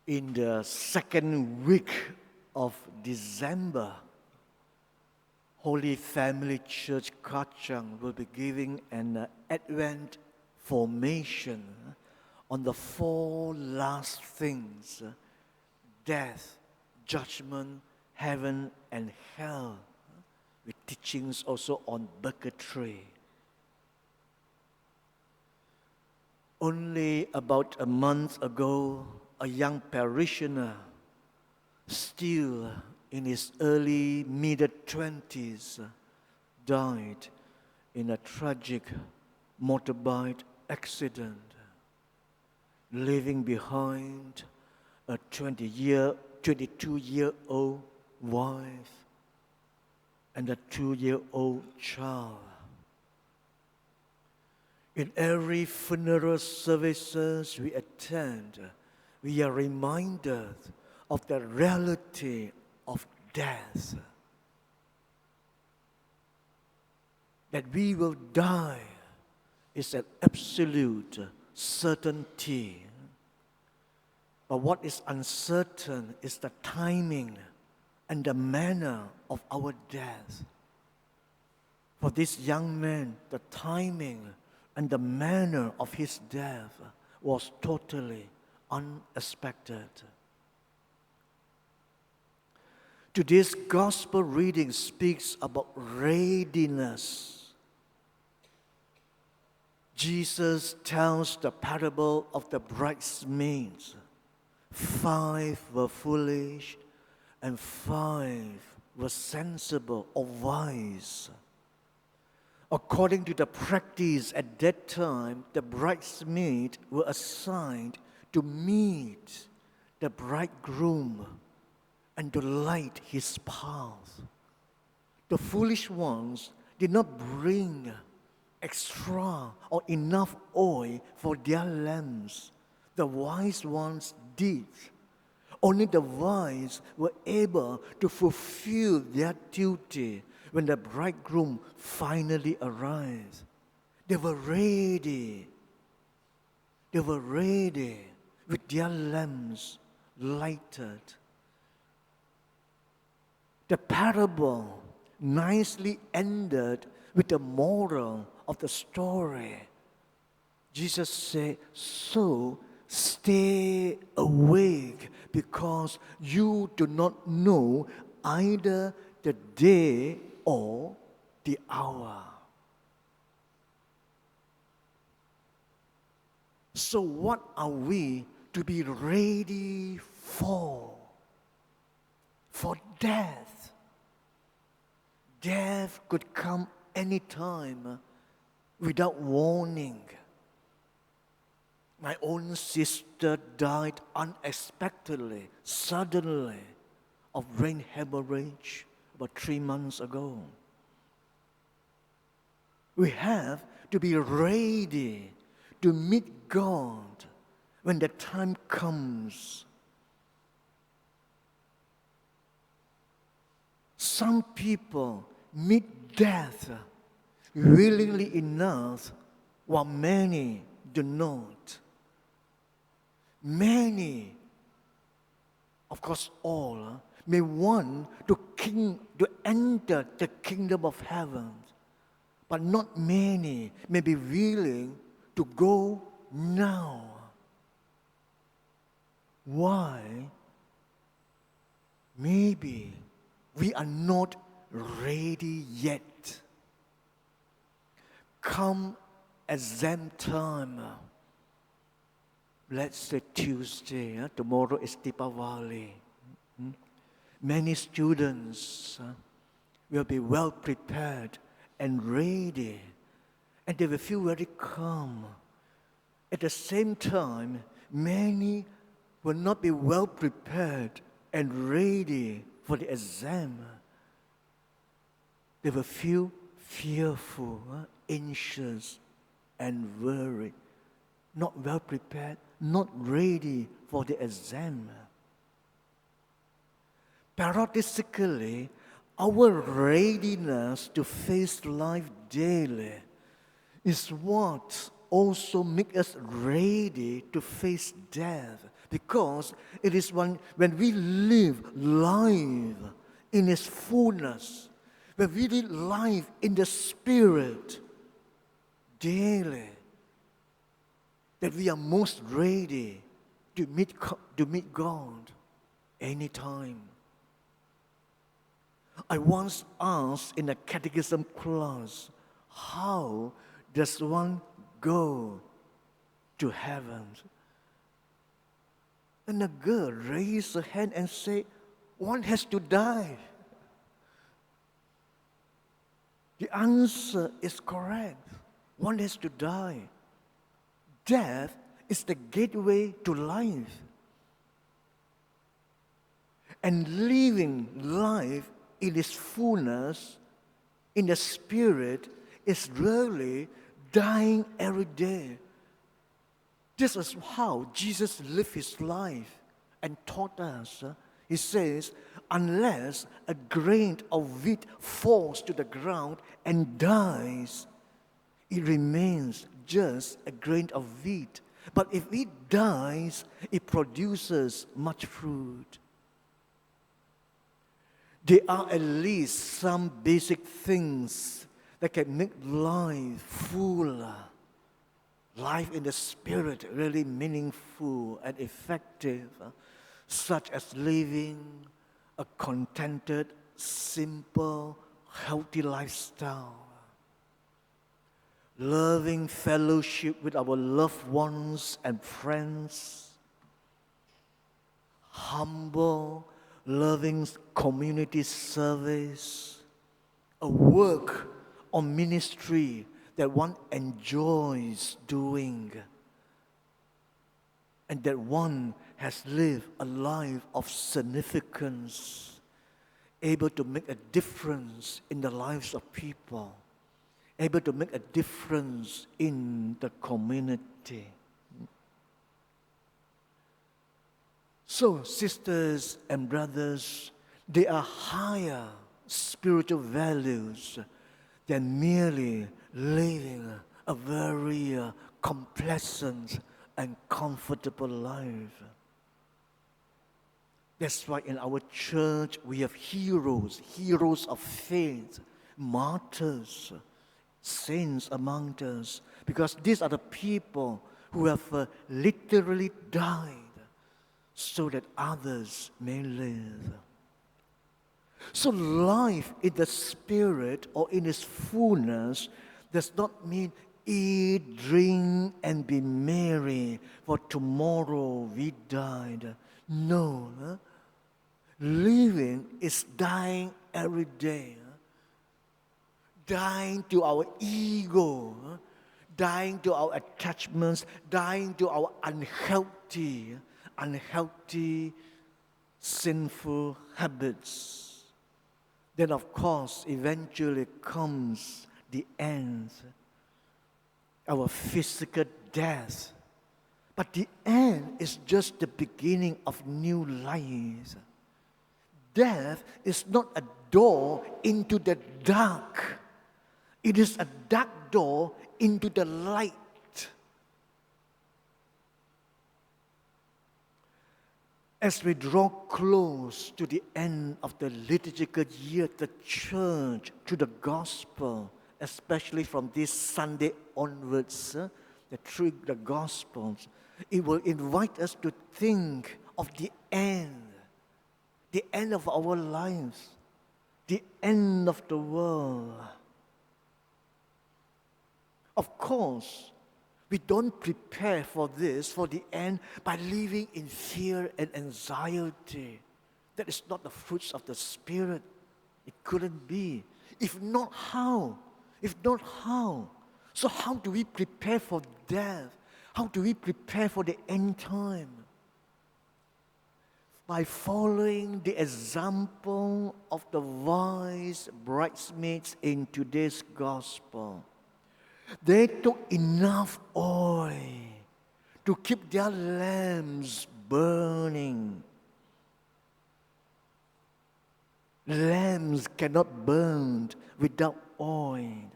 in the second week of December, Holy Family Church Kachang will be giving an Advent formation on the four last things: death, judgment, heaven, and hell, with teachings also on purgatory. Only about a month ago, a young parishioner, still in his early mid-20s, died in a tragic motorbike accident, leaving behind a 22-year-old wife and a 2-year-old child. In every funeral services we attend, we are reminded of the reality of death. That we will die is an absolute certainty. But what is uncertain is the timing and the manner of our death. For this young man, the timing and the manner of his death was totally unexpected. Today's gospel reading speaks about readiness. Jesus tells the parable of the bridesmaids. 5 were foolish and 5 were sensible or wise. According to the practice at that time, the bridesmaids were assigned to meet the bridegroom and to light his path. The foolish ones did not bring extra or enough oil for their lamps. The wise ones did. Only the wise were able to fulfill their duty when the bridegroom finally arrived. They were ready. They were ready with their lamps lighted. The parable nicely ended with the moral of the story. Jesus said, "So stay awake, because you do not know either the day or the hour." So what are we to be ready for? For death. Death could come anytime without warning. My own sister died unexpectedly, suddenly, of brain hemorrhage about 3 months ago. We have to be ready to meet God when the time comes. Some people meet death willingly enough, while many do not. Many, of course all, may want to enter the kingdom of heaven, but not many may be willing to go now. Why? Maybe we are not ready yet. Come exam time, let's say Tuesday, tomorrow is Deepavali. Many students will be well prepared and ready, and they will feel very calm. At the same time, many will not be well prepared and ready for the exam. They will feel fearful, anxious, and worried, not well prepared, not ready for the exam. Paradoxically, our readiness to face life daily is what also makes us ready to face death, Because it is when we live life in its fullness, when we live life in the Spirit daily, that we are most ready to meet God anytime. I once asked in a catechism class, how does one go to heaven? And a girl raised her hand and said, one has to die. The answer is correct. One has to die. Death is the gateway to life. And living life in its fullness, in the Spirit, is really dying every day. This is how Jesus lived his life and taught us. He says, unless a grain of wheat falls to the ground and dies, it remains just a grain of wheat. But if it dies, it produces much fruit. There are at least some basic things that can make life fuller, life in the Spirit really meaningful and effective, such as living a contented, simple, healthy lifestyle, loving fellowship with our loved ones and friends, humble, loving community service, a work or ministry that one enjoys doing, and that one has lived a life of significance, able to make a difference in the lives of people, able to make a difference in the community. So, sisters and brothers, there are higher spiritual values than merely living a very complacent and comfortable life. That's why in our church we have heroes of faith, martyrs, saints among us, because these are the people who have literally died so that others may live. So life in the Spirit or in its fullness does not mean eat, drink, and be merry, for tomorrow we died. No. Living is dying every day. Dying to our ego, dying to our attachments, dying to our unhealthy, sinful habits. Then, of course, eventually comes the end, our physical death. But the end is just the beginning of new life. Death is not a door into the dark. It is a dark door into the light. As we draw close to the end of the liturgical year, the church, through the gospel, especially from this Sunday onwards, through the Gospels, it will invite us to think of the end of our lives, the end of the world. Of course, we don't prepare for this, for the end, by living in fear and anxiety. That is not the fruits of the Spirit. It couldn't be. If not, how? So how do we prepare for death? How do we prepare for the end time? By following the example of the wise bridesmaids in today's gospel. They took enough oil to keep their lamps burning. Lamps cannot burn without oil.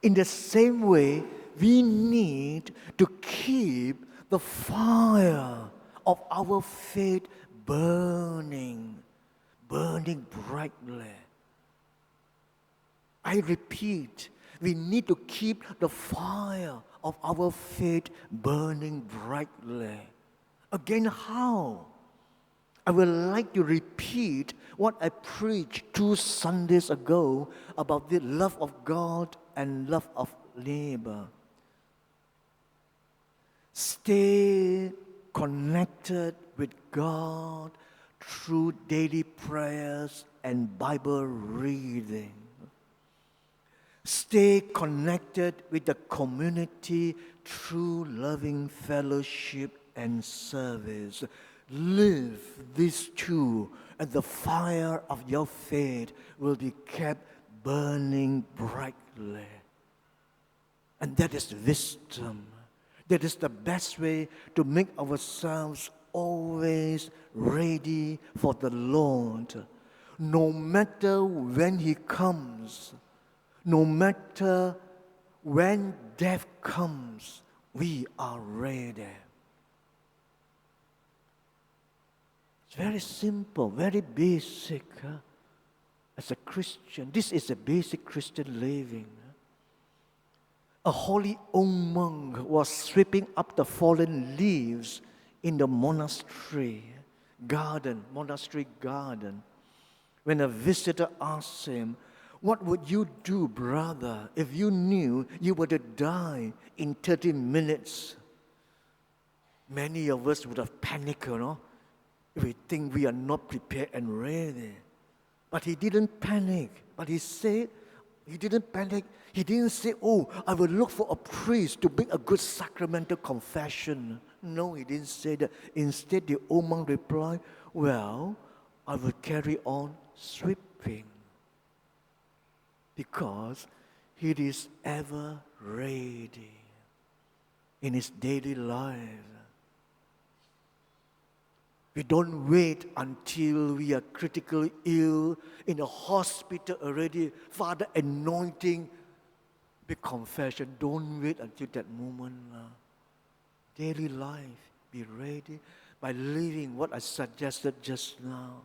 In the same way, we need to keep the fire of our faith burning brightly. I repeat, we need to keep the fire of our faith burning brightly. Again, how? I would like to repeat what I preached 2 Sundays ago about the love of God and love of neighbor. Stay connected with God through daily prayers and Bible reading. Stay connected with the community through loving fellowship and service. Live these two, and the fire of your faith will be kept burning brightly. And that is wisdom. That is the best way to make ourselves always ready for the Lord. No matter when He comes, no matter when death comes, we are ready. It's very simple, very basic. As a Christian, this is a basic Christian living. A holy old monk was sweeping up the fallen leaves in the monastery garden, when a visitor asked him, "What would you do, brother, if you knew you were to die in 30 minutes?" Many of us would have panicked, if we think we are not prepared and ready. But he didn't panic. But he said, he didn't panic. He didn't say, "Oh, I will look for a priest to make a good sacramental confession." No, he didn't say that. Instead, the old monk replied, "Well, I will carry on sweeping." Because he is ever ready in his daily life. We don't wait until we are critically ill in a hospital already. Father, anointing, big confession. Don't wait until that moment. Daily life, be ready by living what I suggested just now.